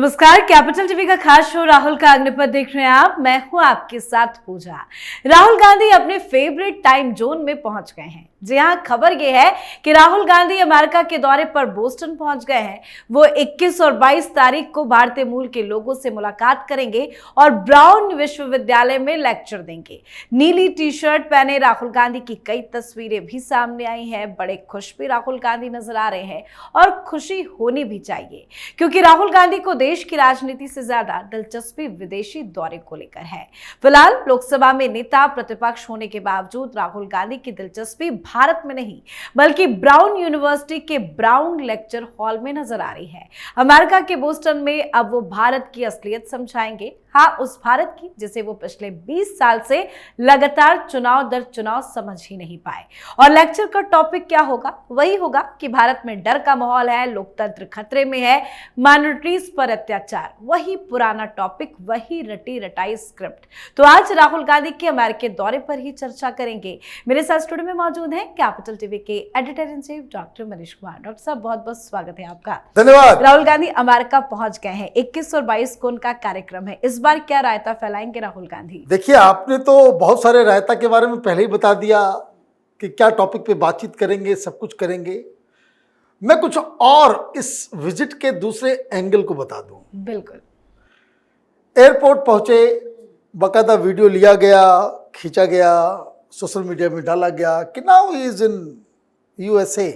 नमस्कार, capital TV का खास शो राहुल का अग्निपथ देख रहे हैं आप। मैं हूं आपके साथ पूजा। राहुल गांधी अपने फेवरेट टाइम जोन में पहुंच गए हैं। जी हां, खबर यह है कि राहुल गांधी अमेरिका के दौरे पर बोस्टन पहुंच गए हैं। वो 21 और 22 तारीख को भारतीय मूल के लोगों से मुलाकात करेंगे और ब्राउन विश्वविद्यालय में लेक्चर देंगे। नीली टी शर्ट पहने राहुल गांधी की कई तस्वीरें भी सामने आई हैं। बड़े खुश भी राहुल गांधी नजर आ रहे हैं और खुशी होनी भी चाहिए, क्योंकि राहुल गांधी को देश की राजनीति से ज्यादा दिलचस्पी विदेशी दौरे को लेकर है। फिलहाल लोकसभा में नेता प्रतिपक्ष होने के बावजूद राहुल गांधी की दिलचस्पी भारत में नहीं बल्कि ब्राउन यूनिवर्सिटी के ब्राउन लेक्चर हॉल में नजर आ रही है। अमेरिका के बोस्टन में अब वो भारत की असलियत समझाएंगे। हाँ, उस भारत की जिसे वो पिछले 20 साल से लगातार चुनाव दर चुनाव समझ ही नहीं पाए। और लेक्चर का टॉपिक क्या होगा? वही होगा कि भारत में डर का माहौल है, लोकतंत्र खतरे में है, माइनॉरिटीज पर अत्याचार। वही पुराना टॉपिक, वही रटी रटाई स्क्रिप्ट। तो आज राहुल गांधी के अमेरिकी दौरे पर ही चर्चा करेंगे। मेरे साथ स्टूडियो में मौजूद हैं कैपिटल टीवी के editor in chief doctor Manish Kumar. Doctor साहब, बहुत बहुत स्वागत है आपका। धन्यवाद। राहुल गांधी अमेरिका पहुंच गए हैं। 21 और 22 को उनका कार्यक्रम है। इस बार क्या रायता फैलाएंगे राहुल गांधी? देखिए, आपने तो बहुत सारे रायता के बारे में पहले ही बता दिया कि क्या टॉपिक पे बातचीत करेंगे, सब कुछ करेंगे। मैं कुछ और इस विजिट के दूसरे एंगल को बता दूं। बिल्कुल। एयरपोर्ट पहुंचे, बाकायदा वीडियो लिया गया, खींचा गया, सोशल मीडिया में डाला गया कि now he is in USA.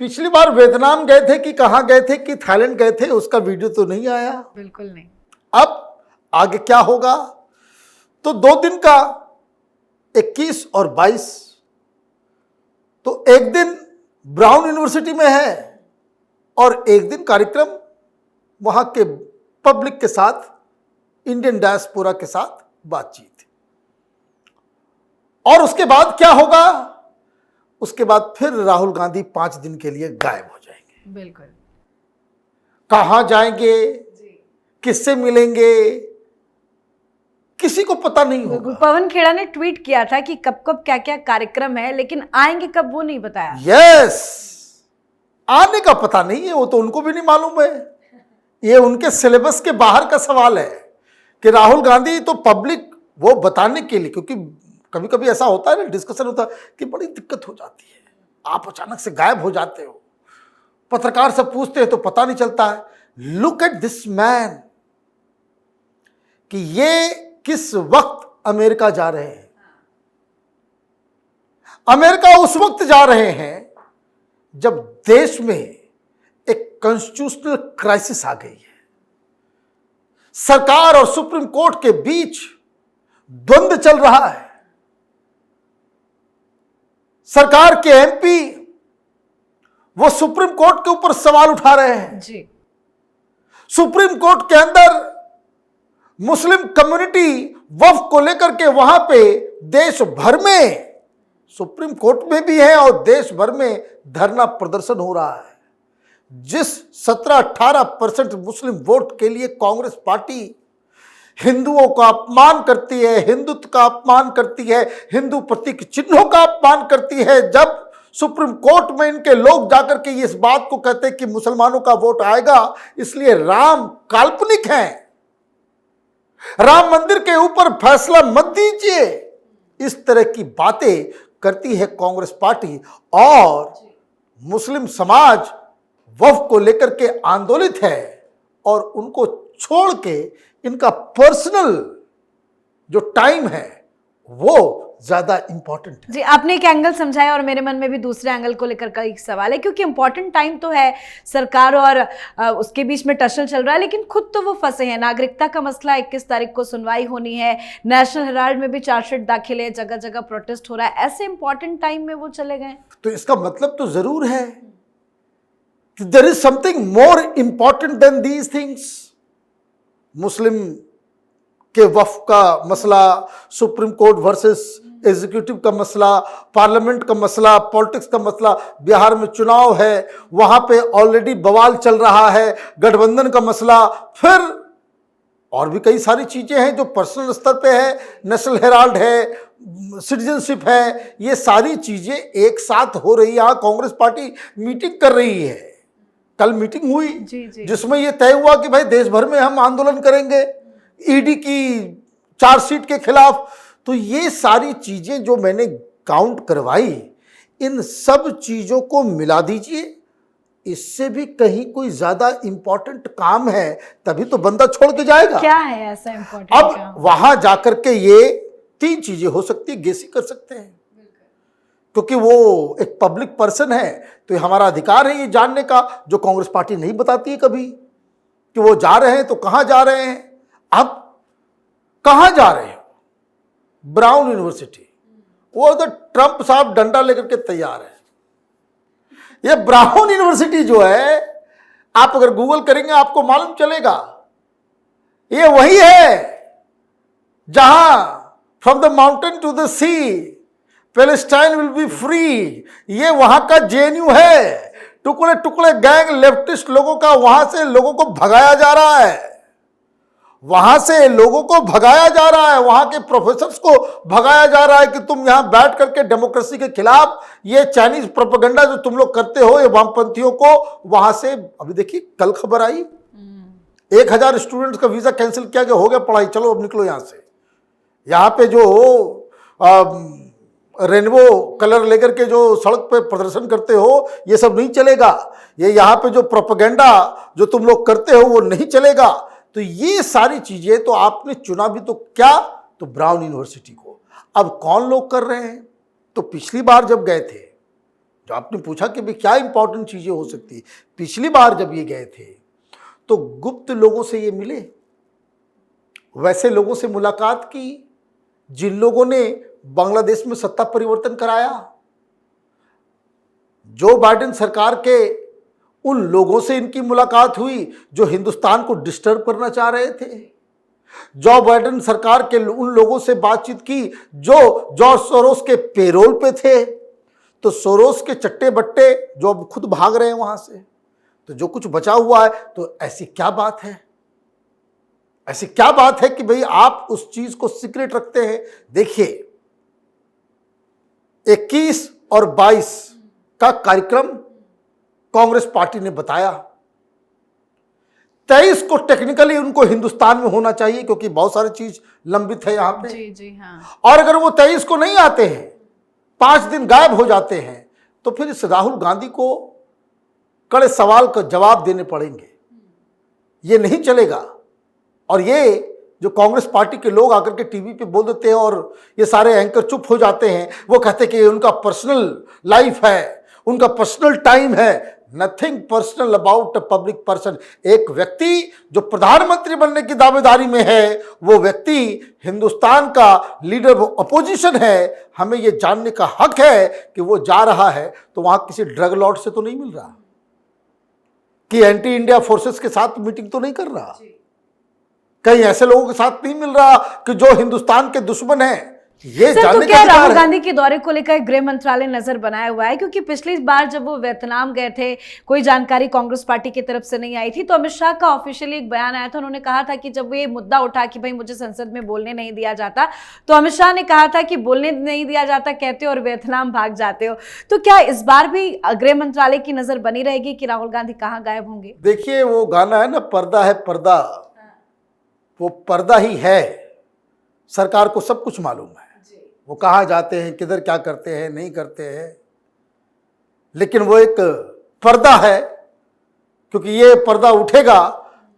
पिछली बार वियतनाम गए थे कि कहाँ गए थे कि थाईलैंड गए थे, उसका वीडियो तो नहीं आया। बिल्कुल नहीं। अब आगे क्या होगा? तो 2 दिन का 21 और 22, तो एक दिन ब्राउन यूनिवर्सिटी में है और एक दिन कार्यक्रम वहां के पब्लिक के साथ, इंडियन डायस्पोरा के साथ बातचीत। और उसके बाद क्या होगा? उसके बाद फिर राहुल गांधी 5 दिन के लिए गायब हो जाएंगे। बिल्कुल। कहां जाएंगे, किससे मिलेंगे, किसी को पता नहीं होगा। पवन खेड़ा ने ट्वीट किया था कि कब कब क्या क्या कार्यक्रम है, लेकिन आएंगे कब वो नहीं बताया। यस, आने का पता नहीं है, वो तो उनको भी नहीं मालूम है। ये उनके सिलेबस के बाहर का सवाल है कि राहुल गांधी तो पब्लिक वो बताने के लिए, क्योंकि कभी कभी ऐसा होता है ना, डिस्कशन होता है कि बड़ी दिक्कत हो जाती है, आप अचानक से गायब हो जाते हो, पत्रकार से पूछते हैं तो पता नहीं चलता है। लुक एट दिस मैन कि ये किस वक्त अमेरिका जा रहे हैं। अमेरिका उस वक्त जा रहे हैं जब देश में एक कॉन्स्टिट्यूशनल क्राइसिस आ गई है। सरकार और सुप्रीम कोर्ट के बीच द्वंद्व चल रहा है। सरकार के एमपी वो सुप्रीम कोर्ट के ऊपर सवाल उठा रहे हैं जी। सुप्रीम कोर्ट के अंदर मुस्लिम कम्युनिटी वक्फ को लेकर के वहां पे देश भर में, सुप्रीम कोर्ट में भी है और देश भर में धरना प्रदर्शन हो रहा है। जिस 17-18% मुस्लिम वोट के लिए कांग्रेस पार्टी हिंदुओं का अपमान करती है, हिंदुत्व का अपमान करती है, हिंदू प्रतीक चिन्हों का अपमान करती है, जब सुप्रीम कोर्ट में इनके लोग जाकर के इस बात को कहते हैं कि मुसलमानों का वोट आएगा, इसलिए राम काल्पनिक है, राम मंदिर के ऊपर फैसला मत दीजिए, इस तरह की बातें करती है कांग्रेस पार्टी। और मुस्लिम समाज वक्फ को लेकर के आंदोलित है और उनको छोड़ के इनका पर्सनल जो टाइम है वो ज्यादा इंपॉर्टेंट है। जी, आपने एक एंगल समझाया और मेरे मन में भी दूसरे एंगल को लेकर का एक सवाल है, क्योंकि इंपॉर्टेंट टाइम तो है, सरकार और उसके बीच में टसल चल रहा है, लेकिन खुद तो वो फंसे हैं। नागरिकता का मसला 21 तारीख को सुनवाई होनी है, नेशनल हेराल्ड में भी चार्जशीट दाखिल है, जगह जगह प्रोटेस्ट हो रहा है। ऐसे इंपॉर्टेंट टाइम में वो चले गए, तो इसका मतलब तो जरूर है कि there is something more important than these things. Muslim के वक्फ का मसला, सुप्रीम कोर्ट वर्सेस एग्जीक्यूटिव का मसला, पार्लियामेंट का मसला, पॉलिटिक्स का मसला, बिहार में चुनाव है, वहां पे ऑलरेडी बवाल चल रहा है, गठबंधन का मसला, फिर और भी कई सारी चीजें हैं जो पर्सनल स्तर पे है, नेशनल हेराल्ड है, सिटीजनशिप है, ये सारी चीजें एक साथ हो रही है। यहाँ कांग्रेस पार्टी मीटिंग कर रही है, कल मीटिंग हुई जी जी। जिसमें ये तय हुआ कि भाई देश भर में हम आंदोलन करेंगे ईडी की चार्जशीट के खिलाफ। तो ये सारी चीजें जो मैंने काउंट करवाई, इन सब चीजों को मिला दीजिए, इससे भी कहीं कोई ज्यादा इंपॉर्टेंट काम है तभी तो बंदा छोड़ के जाएगा। क्या है ऐसा इम्पोर्टेंट अब काम? वहां जाकर के ये 3 चीजें हो सकती है, गेसी कर सकते हैं, क्योंकि वो एक पब्लिक पर्सन है तो ये हमारा अधिकार है ये जानने का, जो कांग्रेस पार्टी नहीं बताती है कभी कि वो जा रहे हैं तो कहां जा रहे हैं। अब कहां जा रहे हो? Brown university. वो तो ट्रंप साहब डंडा लेकर के तैयार है। ये ब्राउन यूनिवर्सिटी जो है, आप अगर गूगल करेंगे आपको मालूम चलेगा, ये वही है जहां from the mountain to the sea Palestine will be free. ये वहां का जेएनयू है। टुकड़े टुकड़े गैंग लेफ्टिस्ट लोगों का वहां से लोगों को भगाया जा रहा है, वहां से लोगों को भगाया जा रहा है, वहां के प्रोफेसर्स को भगाया जा रहा है कि तुम यहां बैठ करके डेमोक्रेसी के खिलाफ ये चाइनीज प्रोपेगेंडा जो तुम लोग करते हो, ये वामपंथियों को वहां से। अभी देखिए कल खबर आई 1000 स्टूडेंट्स का वीजा कैंसिल किया गया, हो गया पढ़ाई, चलो अब निकलो यहां से। यहां पे जो रेनबो कलर लेकर के जो सड़क पे प्रदर्शन करते हो, ये सब नहीं चलेगा। ये यहाँ पे जो प्रोपेगेंडा जो तुम लोग करते हो वो नहीं चलेगा। तो ये सारी चीजें तो आपने चुना भी तो क्या, तो ब्राउन यूनिवर्सिटी को। अब कौन लोग कर रहे हैं? तो पिछली बार जब गए थे, जो आपने पूछा कि भाई क्या इंपॉर्टेंट चीजें हो सकती है, पिछली बार जब ये गए थे तो गुप्त लोगों से ये मिले, वैसे लोगों से मुलाकात की जिन लोगों ने बांग्लादेश में सत्ता परिवर्तन कराया। जो बाइडेन सरकार के उन लोगों से इनकी मुलाकात हुई जो हिंदुस्तान को डिस्टर्ब करना चाह रहे थे। जो बाइडेन सरकार के उन लोगों से बातचीत की जो जॉर्ज सोरोस के पेरोल पे थे। तो सोरोस के चट्टे बट्टे जो अब खुद भाग रहे हैं वहां से, तो जो कुछ बचा हुआ है, तो ऐसी क्या बात है, ऐसी क्या बात है कि भाई आप उस चीज को सीक्रेट रखते हैं। देखिए 21 और 22 का कार्यक्रम कांग्रेस पार्टी ने बताया। 23 को टेक्निकली उनको हिंदुस्तान में होना चाहिए क्योंकि बहुत सारी चीज लंबित है यहां पे। जी जी हाँ। और अगर वो 23 को नहीं आते हैं, 5 दिन गायब हो जाते हैं, तो फिर इस राहुल गांधी को कड़े सवाल का जवाब देने पड़ेंगे। ये नहीं चलेगा। और ये जो कांग्रेस पार्टी के लोग आकर के टीवी पे बोल देते हैं और ये सारे एंकर चुप हो जाते हैं, वो कहते हैं कि उनका पर्सनल लाइफ है, उनका पर्सनल टाइम है। Nothing personal about a public person. एक व्यक्ति जो प्रधानमंत्री बनने की दावेदारी में है, वो व्यक्ति हिंदुस्तान का लीडर अपोजिशन है। हमें ये जानने का हक है कि वो जा रहा है तो वहां किसी ड्रग लॉर्ड से तो नहीं मिल रहा, कि एंटी इंडिया फोर्सेस के साथ मीटिंग तो नहीं कर रहा, कहीं ऐसे लोगों के साथ नहीं मिल रहा कि जो हिंदुस्तान के दुश्मन हैं। ये सर, जानने तो क्या का राहुल अधिकार है। गांधी के दौरे को लेकर गृह मंत्रालय नजर बनाया हुआ है? क्योंकि पिछली बार जब वो वियतनाम गए थे, कोई जानकारी कांग्रेस पार्टी की तरफ से नहीं आई थी, तो अमित शाह का ऑफिशियली एक बयान आया था। उन्होंने कहा था कि जब वो ये मुद्दा उठा कि भाई मुझे संसद में बोलने नहीं दिया जाता, तो अमित शाह ने कहा था कि बोलने नहीं दिया जाता कहते हो और वियतनाम भाग जाते हो। तो क्या इस बार भी गृह मंत्रालय की नजर बनी रहेगी कि राहुल गांधी कहाँ गायब होंगे? देखिए वो गाना है ना, पर्दा है पर्दा, वो पर्दा ही है। सरकार को सब कुछ मालूम है, वो कहाँ जाते हैं, किधर क्या करते हैं, नहीं करते हैं, लेकिन वो एक पर्दा है। क्योंकि ये पर्दा उठेगा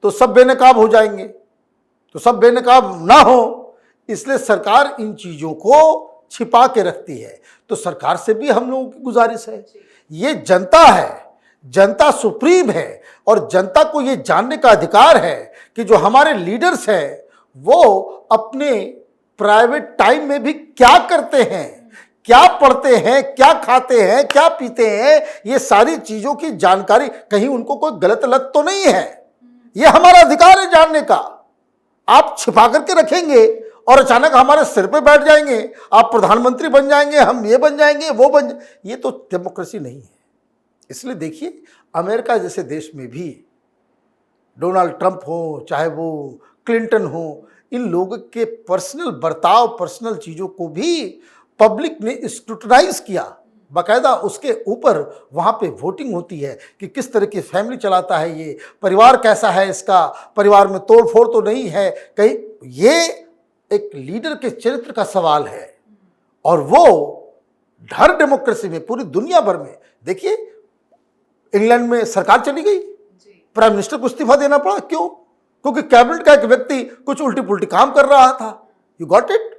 तो सब बेनकाब हो जाएंगे, तो सब बेनकाब ना हो, इसलिए सरकार इन चीजों को छिपा के रखती है। तो सरकार से भी हम लोगों की गुजारिश है, ये जनता है, जनता सुप्रीम है, और जनता को ये जानने का अधिकार है कि जो हमारे लीडर्स हैं वो अपने प्राइवेट टाइम में भी क्या करते हैं, क्या पढ़ते हैं, क्या खाते हैं, क्या पीते हैं। ये सारी चीजों की जानकारी, कहीं उनको कोई गलत लत तो नहीं है, ये हमारा अधिकार है जानने का। आप छिपा करके रखेंगे और अचानक हमारे सिर पे बैठ जाएंगे, आप प्रधानमंत्री बन जाएंगे, हम ये बन जाएंगे, वो बन, ये तो डेमोक्रेसी नहीं है। इसलिए देखिए अमेरिका जैसे देश में भी डोनाल्ड ट्रंप हो, चाहे वो क्लिंटन हो, इन लोगों के पर्सनल बर्ताव, पर्सनल चीज़ों को भी पब्लिक ने स्क्रूटनाइज किया। बाकायदा उसके ऊपर वहाँ पे वोटिंग होती है कि किस तरह की फैमिली चलाता है, ये परिवार कैसा है, इसका परिवार में तोड़ फोड़ तो नहीं है कहीं। ये एक लीडर के चरित्र का सवाल है और वो हर डेमोक्रेसी में पूरी दुनिया भर में, देखिए इंग्लैंड में सरकार चली गई, प्राइम मिनिस्टर को इस्तीफा देना पड़ा, क्यों? क्योंकि कैबिनेट का एक व्यक्ति कुछ उल्टी पुल्टी काम कर रहा था। You got it?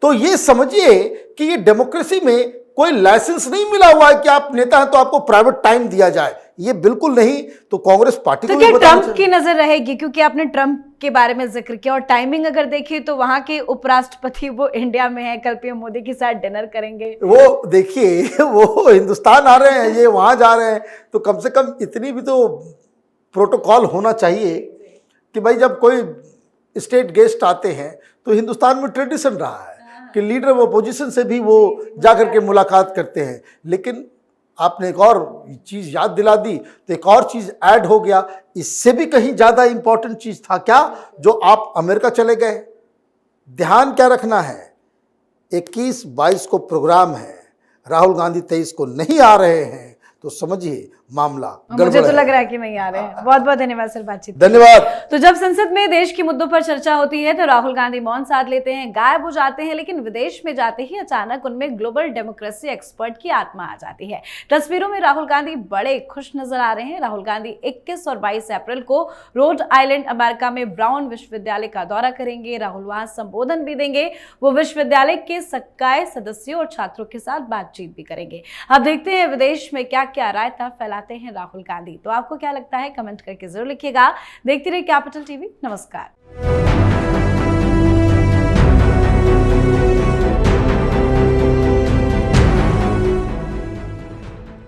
तो ये समझिए कि ये डेमोक्रेसी में कोई लाइसेंस नहीं मिला हुआ है कि आप नेता हैं तो आपको प्राइवेट टाइम दिया जाए, ये बिल्कुल नहीं। तो कांग्रेस पार्टी तो को क्या भी बताना ट्रंप की नजर रहेगी, क्योंकि आपने ट्रंप के बारे में जिक्र किया, और टाइमिंग अगर देखिए तो वहां के उपराष्ट्रपति वो इंडिया में है, कल पीएम मोदी के साथ डिनर करेंगे। वो देखिए वो हिंदुस्तान आ रहे हैं, ये वहां जा रहे हैं, तो कम से कम इतनी भी तो प्रोटोकॉल होना चाहिए कि भाई जब कोई स्टेट गेस्ट आते हैं तो हिंदुस्तान में ट्रेडिशन रहा है कि लीडर ऑफ अपोजिशन से भी वो जाकर के मुलाकात करते हैं। लेकिन आपने एक और चीज़ याद दिला दी तो एक और चीज़ ऐड हो गया, इससे भी कहीं ज़्यादा इंपॉर्टेंट चीज़ था क्या, जो आप अमेरिका चले गए। ध्यान क्या रखना है, 21-22 को प्रोग्राम है, राहुल गांधी 23 को नहीं आ रहे हैं, तो समझिए मामला मुझे तो लग रहा है कि नहीं आ रहे हैं। बहुत बहुत धन्यवाद सर बातचीत। धन्यवाद। तो जब संसद में देश के मुद्दों पर चर्चा होती है तो राहुल गांधी मौन साध लेते हैं, गायब हो जाते हैं, लेकिन विदेश में जाते ही अचानक उनमें ग्लोबल डेमोक्रेसी एक्सपर्ट की आत्मा आ जाती है। तस्वीरों में राहुल गांधी बड़े खुश नजर आ रहे हैं। राहुल गांधी 21 और 22 अप्रैल को रोड आइलैंड अमेरिका में ब्राउन विश्वविद्यालय का दौरा करेंगे। राहुल वहां संबोधन भी देंगे। वो विश्वविद्यालय के संकाय सदस्यों और छात्रों के साथ बातचीत भी करेंगे। अब देखते हैं विदेश में क्या क्या रायता फैलाते हैं राहुल गांधी। तो आपको क्या लगता है, कमेंट करके जरूर लिखिएगा। देखते रहिए कैपिटल टीवी। नमस्कार।